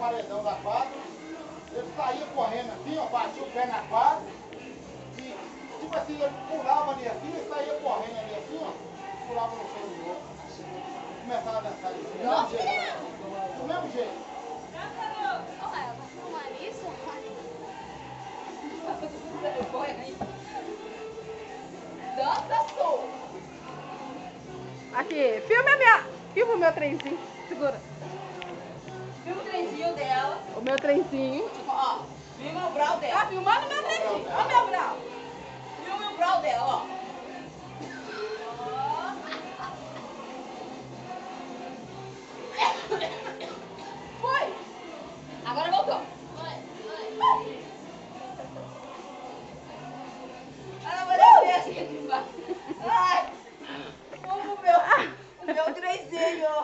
paredão da quadra. Ele saía correndo assim, ó, batia o pé na quadra. E, tipo assim, ele pulava ali assim, ele saía correndo ali assim, ó. Pulava no chão de novo. Começava a dançar ali. Do mesmo jeito. Do mesmo jeito. Olha, vai filmar isso? Dança, sou. Aqui, filma o meu trenzinho. Segura. Filma o trenzinho dela. O meu trenzinho. Ó, filma o brau dela. Tá filmando o meu trenzinho. Ó, meu brau. Filma o brau dela, ó. Foi. Agora voltou. Vai. Ela vai descer aqui de baixo. Ai, o meu trenzinho.